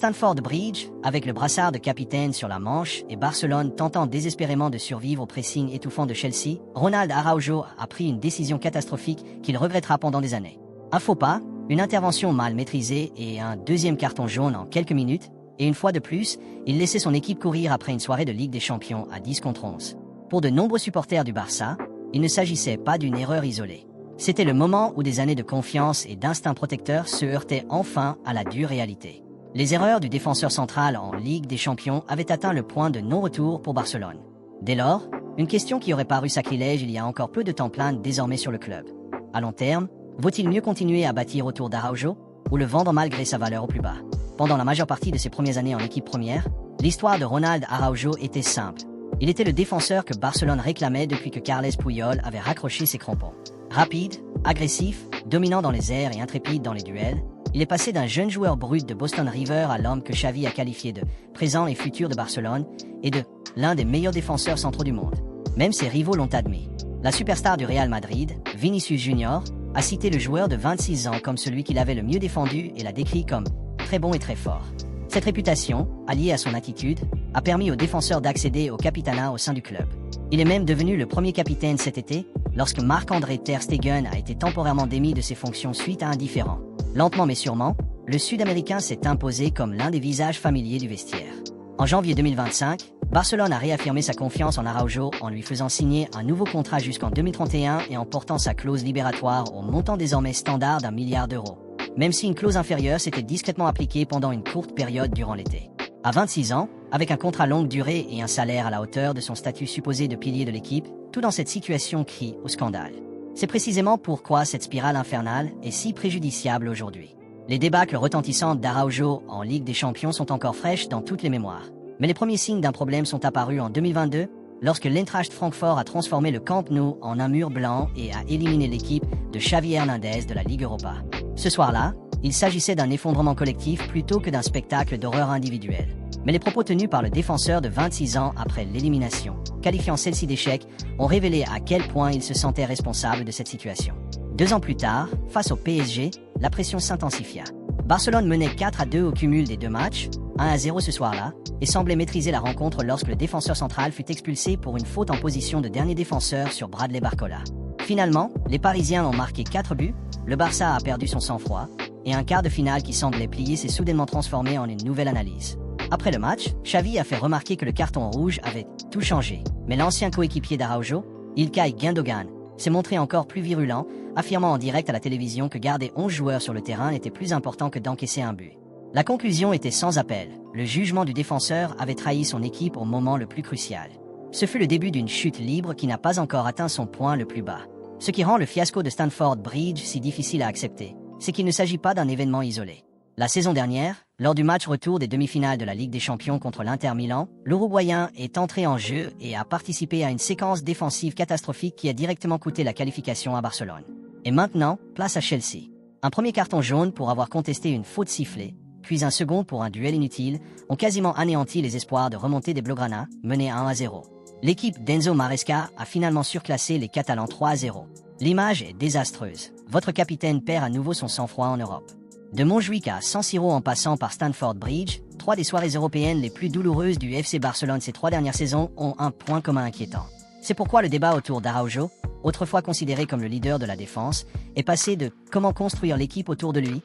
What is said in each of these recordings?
Stamford Bridge, avec le brassard de capitaine sur la manche et Barcelone tentant désespérément de survivre au pressing étouffant de Chelsea, Ronald Araujo a pris une décision catastrophique qu'il regrettera pendant des années. Un faux pas, une intervention mal maîtrisée et un deuxième carton jaune en quelques minutes, et une fois de plus, il laissait son équipe courir après une soirée de Ligue des Champions à 10 contre 11. Pour de nombreux supporters du Barça, il ne s'agissait pas d'une erreur isolée. C'était le moment où des années de confiance et d'instinct protecteur se heurtaient enfin à la dure réalité. Les erreurs du défenseur central en Ligue des Champions avaient atteint le point de non-retour pour Barcelone. Dès lors, une question qui aurait paru sacrilège il y a encore peu de temps plane désormais sur le club. À long terme, vaut-il mieux continuer à bâtir autour d'Araujo ou le vendre malgré sa valeur au plus bas? Pendant la majeure partie de ses premières années en équipe première, l'histoire de Ronald Araujo était simple. Il était le défenseur que Barcelone réclamait depuis que Carles Puyol avait raccroché ses crampons. Rapide, agressif, dominant dans les airs et intrépide dans les duels, il est passé d'un jeune joueur brut de Boston River à l'homme que Xavi a qualifié de présent et futur de Barcelone et de l'un des meilleurs défenseurs centraux du monde. Même ses rivaux l'ont admis. La superstar du Real Madrid, Vinicius Junior, a cité le joueur de 26 ans comme celui qu'il avait le mieux défendu et l'a décrit comme très bon et très fort. Cette réputation, alliée à son attitude, a permis au défenseur d'accéder au capitanat au sein du club. Il est même devenu le premier capitaine cet été, lorsque Marc-André Ter Stegen a été temporairement démis de ses fonctions suite à un différend. Lentement mais sûrement, le Sud-Américain s'est imposé comme l'un des visages familiers du vestiaire. En janvier 2025, Barcelone a réaffirmé sa confiance en Araujo en lui faisant signer un nouveau contrat jusqu'en 2031 et en portant sa clause libératoire au montant désormais standard d'1 milliard d'euros. Même si une clause inférieure s'était discrètement appliquée pendant une courte période durant l'été. À 26 ans, avec un contrat longue durée et un salaire à la hauteur de son statut supposé de pilier de l'équipe, tout dans cette situation crie au scandale. C'est précisément pourquoi cette spirale infernale est si préjudiciable aujourd'hui. Les débâcles retentissants d'Araujo en Ligue des Champions sont encore fraîches dans toutes les mémoires. Mais les premiers signes d'un problème sont apparus en 2022, lorsque l'Eintracht Francfort a transformé le Camp Nou en un mur blanc et a éliminé l'équipe de Xavi Hernandez de la Ligue Europa. Ce soir-là, il s'agissait d'un effondrement collectif plutôt que d'un spectacle d'horreur individuelle. Mais les propos tenus par le défenseur de 26 ans après l'élimination, qualifiant celle-ci d'échec, ont révélé à quel point il se sentait responsable de cette situation. 2 ans plus tard, face au PSG, la pression s'intensifia. Barcelone menait 4-2 au cumul des 2 matchs, 1-0 ce soir-là, et semblait maîtriser la rencontre lorsque le défenseur central fut expulsé pour une faute en position de dernier défenseur sur Bradley Barcola. Finalement, les Parisiens ont marqué 4 buts, le Barça a perdu son sang-froid, et un quart de finale qui semblait plié s'est soudainement transformé en une nouvelle analyse. Après le match, Xavi a fait remarquer que le carton rouge avait tout changé, mais l'ancien coéquipier d'Araujo, Ilkay Gundogan, s'est montré encore plus virulent, affirmant en direct à la télévision que garder 11 joueurs sur le terrain était plus important que d'encaisser un but. La conclusion était sans appel, le jugement du défenseur avait trahi son équipe au moment le plus crucial. Ce fut le début d'une chute libre qui n'a pas encore atteint son point le plus bas. Ce qui rend le fiasco de Stamford Bridge si difficile à accepter, c'est qu'il ne s'agit pas d'un événement isolé. La saison dernière, lors du match retour des demi-finales de la Ligue des Champions contre l'Inter Milan, l'Uruguayen est entré en jeu et a participé à une séquence défensive catastrophique qui a directement coûté la qualification à Barcelone. Et maintenant, place à Chelsea. Un premier carton jaune pour avoir contesté une faute sifflée, puis un second pour un duel inutile, ont quasiment anéanti les espoirs de remonter des Blaugrana, menés 1-0. L'équipe d'Enzo Maresca a finalement surclassé les Catalans 3-0. L'image est désastreuse. Votre capitaine perd à nouveau son sang-froid en Europe. De Montjuïc à San Siro en passant par Stamford Bridge, 3 des soirées européennes les plus douloureuses du FC Barcelone ces 3 dernières saisons ont un point commun inquiétant. C'est pourquoi le débat autour d'Araujo, autrefois considéré comme le leader de la défense, est passé de « comment construire l'équipe autour de lui »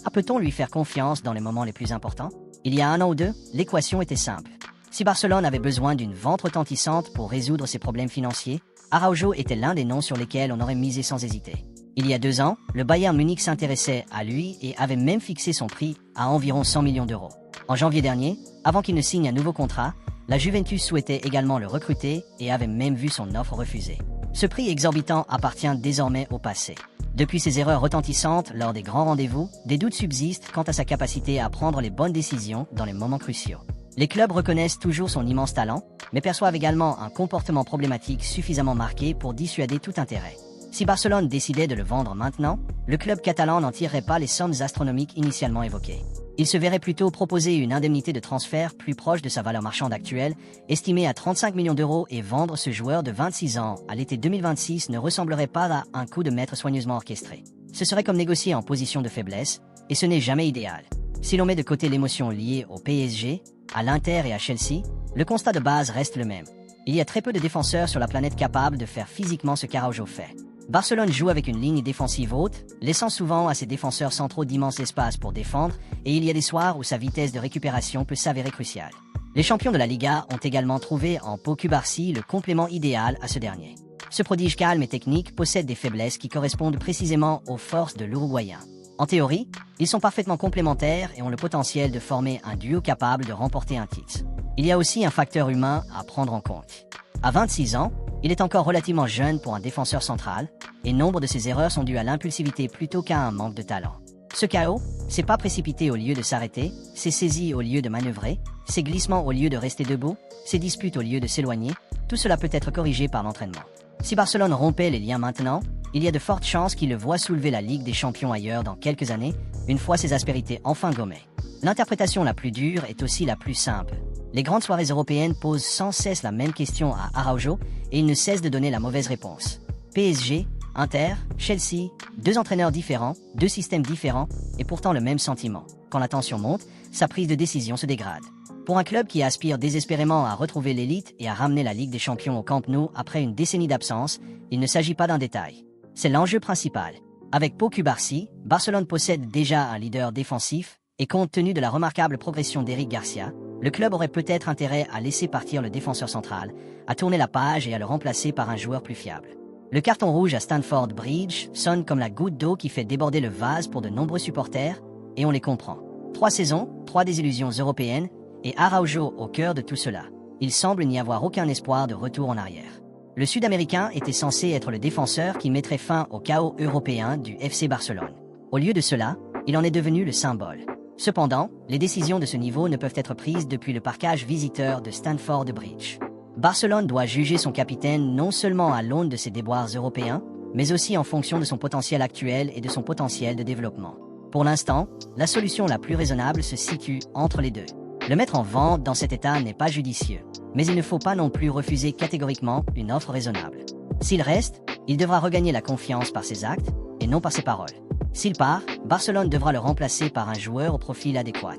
à « peut-on lui faire confiance dans les moments les plus importants ?» Il y a 1 an ou 2, l'équation était simple. Si Barcelone avait besoin d'une vente retentissante pour résoudre ses problèmes financiers, Araujo était l'un des noms sur lesquels on aurait misé sans hésiter. Il y a 2 ans, le Bayern Munich s'intéressait à lui et avait même fixé son prix à environ 100 millions d'euros. En janvier dernier, avant qu'il ne signe un nouveau contrat, la Juventus souhaitait également le recruter et avait même vu son offre refusée. Ce prix exorbitant appartient désormais au passé. Depuis ses erreurs retentissantes lors des grands rendez-vous, des doutes subsistent quant à sa capacité à prendre les bonnes décisions dans les moments cruciaux. Les clubs reconnaissent toujours son immense talent, mais perçoivent également un comportement problématique suffisamment marqué pour dissuader tout intérêt. Si Barcelone décidait de le vendre maintenant, le club catalan n'en tirerait pas les sommes astronomiques initialement évoquées. Il se verrait plutôt proposer une indemnité de transfert plus proche de sa valeur marchande actuelle, estimée à 35 millions d'euros, et vendre ce joueur de 26 ans à l'été 2026 ne ressemblerait pas à un coup de maître soigneusement orchestré. Ce serait comme négocier en position de faiblesse, et ce n'est jamais idéal. Si l'on met de côté l'émotion liée au PSG, à l'Inter et à Chelsea, le constat de base reste le même. Il y a très peu de défenseurs sur la planète capables de faire physiquement ce qu'Araujo fait. Barcelone joue avec une ligne défensive haute, laissant souvent à ses défenseurs centraux d'immenses espaces pour défendre, et il y a des soirs où sa vitesse de récupération peut s'avérer cruciale. Les champions de la Liga ont également trouvé en Pau Cubarsí le complément idéal à ce dernier. Ce prodige calme et technique possède des faiblesses qui correspondent précisément aux forces de l'Uruguayen. En théorie, ils sont parfaitement complémentaires et ont le potentiel de former un duo capable de remporter un titre. Il y a aussi un facteur humain à prendre en compte. À 26 ans, il est encore relativement jeune pour un défenseur central, et nombre de ses erreurs sont dues à l'impulsivité plutôt qu'à un manque de talent. Ce chaos, c'est pas précipité au lieu de s'arrêter, c'est saisi au lieu de manœuvrer, c'est glissement au lieu de rester debout, c'est dispute au lieu de s'éloigner, tout cela peut être corrigé par l'entraînement. Si Barcelone rompait les liens maintenant, il y a de fortes chances qu'il le voit soulever la Ligue des Champions ailleurs dans quelques années, une fois ses aspérités enfin gommées. L'interprétation la plus dure est aussi la plus simple. Les grandes soirées européennes posent sans cesse la même question à Araujo et il ne cesse de donner la mauvaise réponse. PSG, Inter, Chelsea, deux entraîneurs différents, deux systèmes différents et pourtant le même sentiment. Quand la tension monte, sa prise de décision se dégrade. Pour un club qui aspire désespérément à retrouver l'élite et à ramener la Ligue des Champions au Camp Nou après une décennie d'absence, il ne s'agit pas d'un détail. C'est l'enjeu principal. Avec Pau Cubarsí, Barcelone possède déjà un leader défensif et compte tenu de la remarquable progression d'Eric Garcia, le club aurait peut-être intérêt à laisser partir le défenseur central, à tourner la page et à le remplacer par un joueur plus fiable. Le carton rouge à Stamford Bridge sonne comme la goutte d'eau qui fait déborder le vase pour de nombreux supporters, et on les comprend. 3 saisons, 3 désillusions européennes, et Araujo au cœur de tout cela. Il semble n'y avoir aucun espoir de retour en arrière. Le Sud-Américain était censé être le défenseur qui mettrait fin au chaos européen du FC Barcelone. Au lieu de cela, il en est devenu le symbole. Cependant, les décisions de ce niveau ne peuvent être prises depuis le parquage visiteur de Stamford Bridge. Barcelone doit juger son capitaine non seulement à l'aune de ses déboires européens, mais aussi en fonction de son potentiel actuel et de son potentiel de développement. Pour l'instant, la solution la plus raisonnable se situe entre les deux. Le mettre en vente dans cet état n'est pas judicieux, mais il ne faut pas non plus refuser catégoriquement une offre raisonnable. S'il reste, il devra regagner la confiance par ses actes et non par ses paroles. S'il part, Barcelone devra le remplacer par un joueur au profil adéquat.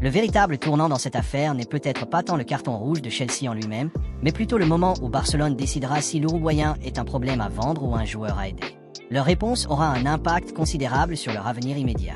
Le véritable tournant dans cette affaire n'est peut-être pas tant le carton rouge de Chelsea en lui-même, mais plutôt le moment où Barcelone décidera si l'Uruguayen est un problème à vendre ou un joueur à aider. Leur réponse aura un impact considérable sur leur avenir immédiat.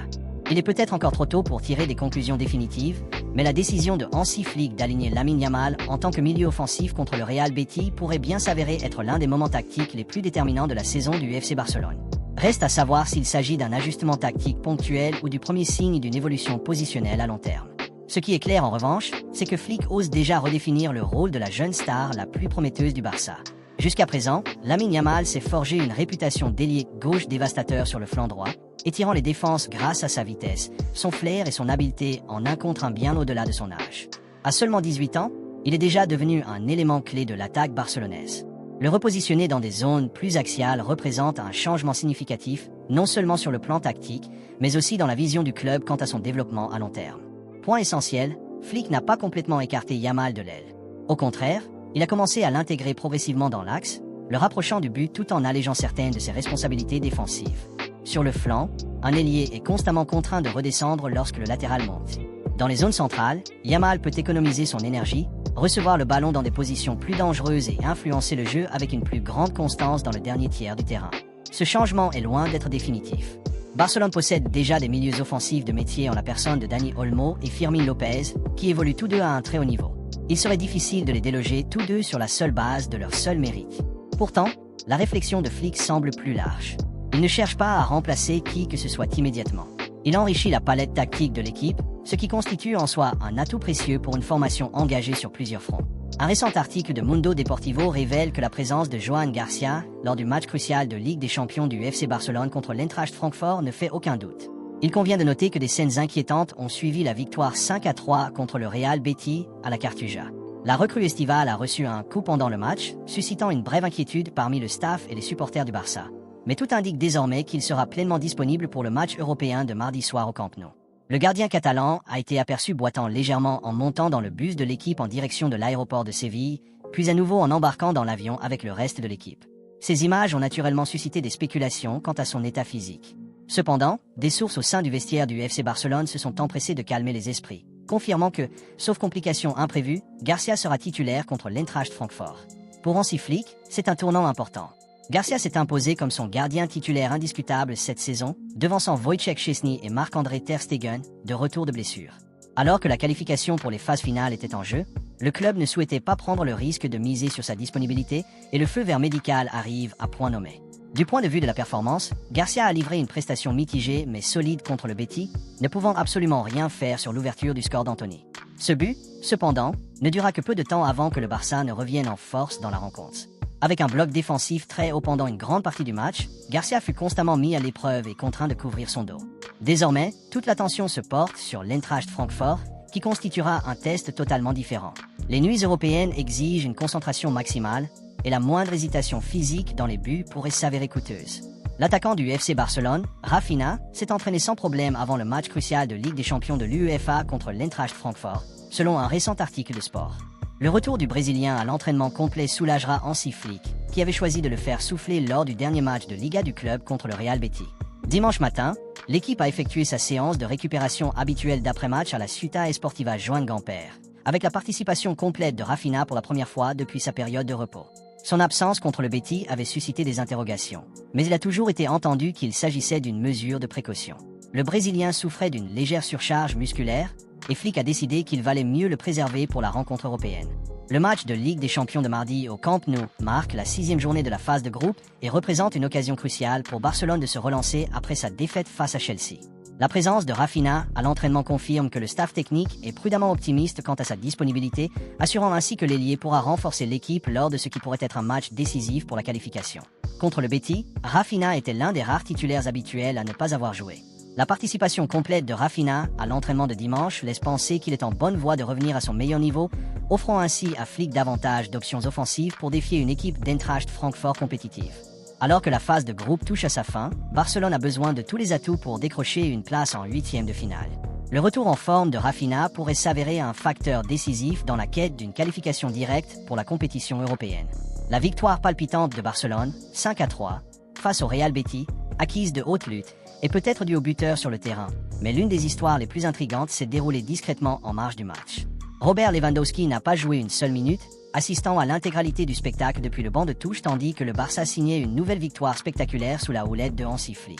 Il est peut-être encore trop tôt pour tirer des conclusions définitives, mais la décision de Hansi Flick d'aligner Lamine Yamal en tant que milieu offensif contre le Real Betis pourrait bien s'avérer être l'un des moments tactiques les plus déterminants de la saison du FC Barcelone. Reste à savoir s'il s'agit d'un ajustement tactique ponctuel ou du premier signe d'une évolution positionnelle à long terme. Ce qui est clair en revanche, c'est que Flick ose déjà redéfinir le rôle de la jeune star la plus prometteuse du Barça. Jusqu'à présent, Lamine Yamal s'est forgé une réputation d'ailier gauche dévastateur sur le flanc droit, étirant les défenses grâce à sa vitesse, son flair et son habileté en un contre un bien au-delà de son âge. À seulement 18 ans, il est déjà devenu un élément clé de l'attaque barcelonaise. Le repositionner dans des zones plus axiales représente un changement significatif, non seulement sur le plan tactique, mais aussi dans la vision du club quant à son développement à long terme. Point essentiel, Flick n'a pas complètement écarté Yamal de l'aile. Au contraire, il a commencé à l'intégrer progressivement dans l'axe, le rapprochant du but tout en allégeant certaines de ses responsabilités défensives. Sur le flanc, un ailier est constamment contraint de redescendre lorsque le latéral monte. Dans les zones centrales, Yamal peut économiser son énergie, recevoir le ballon dans des positions plus dangereuses et influencer le jeu avec une plus grande constance dans le dernier tiers du terrain. Ce changement est loin d'être définitif. Barcelone possède déjà des milieux offensifs de métier en la personne de Dani Olmo et Fermín López, qui évoluent tous deux à un très haut niveau. Il serait difficile de les déloger tous deux sur la seule base de leur seul mérite. Pourtant, la réflexion de Flick semble plus large. Il ne cherche pas à remplacer qui que ce soit immédiatement. Il enrichit la palette tactique de l'équipe, ce qui constitue en soi un atout précieux pour une formation engagée sur plusieurs fronts. Un récent article de Mundo Deportivo révèle que la présence de Joan Garcia lors du match crucial de Ligue des Champions du FC Barcelone contre l'Eintracht Francfort ne fait aucun doute. Il convient de noter que des scènes inquiétantes ont suivi la victoire 5-3 contre le Real Betis à la Cartuja. La recrue estivale a reçu un coup pendant le match, suscitant une brève inquiétude parmi le staff et les supporters du Barça. Mais tout indique désormais qu'il sera pleinement disponible pour le match européen de mardi soir au Camp Nou. Le gardien catalan a été aperçu boitant légèrement en montant dans le bus de l'équipe en direction de l'aéroport de Séville, puis à nouveau en embarquant dans l'avion avec le reste de l'équipe. Ces images ont naturellement suscité des spéculations quant à son état physique. Cependant, des sources au sein du vestiaire du FC Barcelone se sont empressées de calmer les esprits, confirmant que, sauf complications imprévues, Garcia sera titulaire contre l'Eintracht Francfort. Pour Hansi Flick, c'est un tournant important. Garcia s'est imposé comme son gardien titulaire indiscutable cette saison, devançant Wojciech Szczęsny et Marc-André Ter Stegen, de retour de blessure. Alors que la qualification pour les phases finales était en jeu, le club ne souhaitait pas prendre le risque de miser sur sa disponibilité et le feu vert médical arrive à point nommé. Du point de vue de la performance, Garcia a livré une prestation mitigée mais solide contre le Betis, ne pouvant absolument rien faire sur l'ouverture du score d'Antony. Ce but, cependant, ne dura que peu de temps avant que le Barça ne revienne en force dans la rencontre. Avec un bloc défensif très haut pendant une grande partie du match, Garcia fut constamment mis à l'épreuve et contraint de couvrir son dos. Désormais, toute l'attention se porte sur l'Eintracht Francfort, qui constituera un test totalement différent. Les nuits européennes exigent une concentration maximale, et la moindre hésitation physique dans les buts pourrait s'avérer coûteuse. L'attaquant du FC Barcelone, Rafinha, s'est entraîné sans problème avant le match crucial de Ligue des Champions de l'UEFA contre l'Eintracht Francfort, selon un récent article de Sport. Le retour du Brésilien à l'entraînement complet soulagera Hansi Flick, qui avait choisi de le faire souffler lors du dernier match de Liga du club contre le Real Betis. Dimanche matin, l'équipe a effectué sa séance de récupération habituelle d'après-match à la Ciutat Esportiva Joan Gamper, avec la participation complète de Rafinha pour la première fois depuis sa période de repos. Son absence contre le Betis avait suscité des interrogations, mais il a toujours été entendu qu'il s'agissait d'une mesure de précaution. Le Brésilien souffrait d'une légère surcharge musculaire, et Flick a décidé qu'il valait mieux le préserver pour la rencontre européenne. Le match de Ligue des Champions de mardi au Camp Nou marque la 6e journée de la phase de groupe et représente une occasion cruciale pour Barcelone de se relancer après sa défaite face à Chelsea. La présence de Rafinha à l'entraînement confirme que le staff technique est prudemment optimiste quant à sa disponibilité, assurant ainsi que l'ailier pourra renforcer l'équipe lors de ce qui pourrait être un match décisif pour la qualification. Contre le Betis, Rafinha était l'un des rares titulaires habituels à ne pas avoir joué. La participation complète de Rafinha à l'entraînement de dimanche laisse penser qu'il est en bonne voie de revenir à son meilleur niveau, offrant ainsi à Flick davantage d'options offensives pour défier une équipe d'Eintracht Francfort compétitive. Alors que la phase de groupe touche à sa fin, Barcelone a besoin de tous les atouts pour décrocher une place en 8e de finale. Le retour en forme de Rafinha pourrait s'avérer un facteur décisif dans la quête d'une qualification directe pour la compétition européenne. La victoire palpitante de Barcelone, 5-3, face au Real Betis, acquise de haute lutte, est peut-être due au buteur sur le terrain, mais l'une des histoires les plus intrigantes s'est déroulée discrètement en marge du match. Robert Lewandowski n'a pas joué une seule minute, assistant à l'intégralité du spectacle depuis le banc de touche tandis que le Barça signait une nouvelle victoire spectaculaire sous la houlette de Hansi Flick.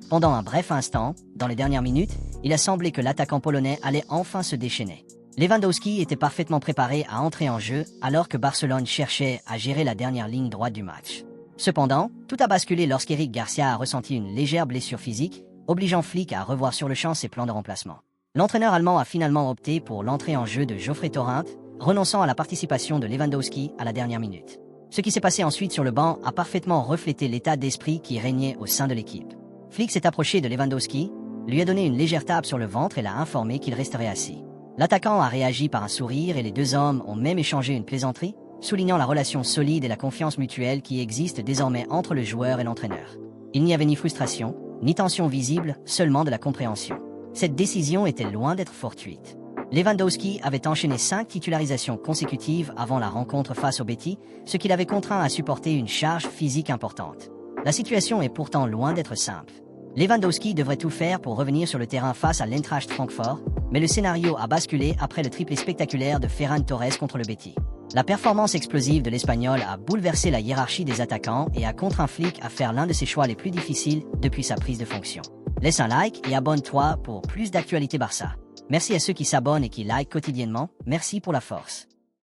Pendant un bref instant, dans les dernières minutes, il a semblé que l'attaquant polonais allait enfin se déchaîner. Lewandowski était parfaitement préparé à entrer en jeu alors que Barcelone cherchait à gérer la dernière ligne droite du match. Cependant, tout a basculé lorsqu'Eric Garcia a ressenti une légère blessure physique, obligeant Flick à revoir sur le champ ses plans de remplacement. L'entraîneur allemand a finalement opté pour l'entrée en jeu de Geoffrey Torrent, renonçant à la participation de Lewandowski à la dernière minute. Ce qui s'est passé ensuite sur le banc a parfaitement reflété l'état d'esprit qui régnait au sein de l'équipe. Flick s'est approché de Lewandowski, lui a donné une légère tape sur le ventre et l'a informé qu'il resterait assis. L'attaquant a réagi par un sourire et les deux hommes ont même échangé une plaisanterie, soulignant la relation solide et la confiance mutuelle qui existe désormais entre le joueur et l'entraîneur. Il n'y avait ni frustration, ni tension visible, seulement de la compréhension. Cette décision était loin d'être fortuite. Lewandowski avait enchaîné 5 titularisations consécutives avant la rencontre face au Betis, ce qui l'avait contraint à supporter une charge physique importante. La situation est pourtant loin d'être simple. Lewandowski devrait tout faire pour revenir sur le terrain face à l'Eintracht Francfort, mais le scénario a basculé après le triplé spectaculaire de Ferran Torres contre le Betis. La performance explosive de l'Espagnol a bouleversé la hiérarchie des attaquants et a contraint Flick à faire l'un de ses choix les plus difficiles depuis sa prise de fonction. Laisse un like et abonne-toi pour plus d'actualité Barça. Merci à ceux qui s'abonnent et qui likent quotidiennement, merci pour la force.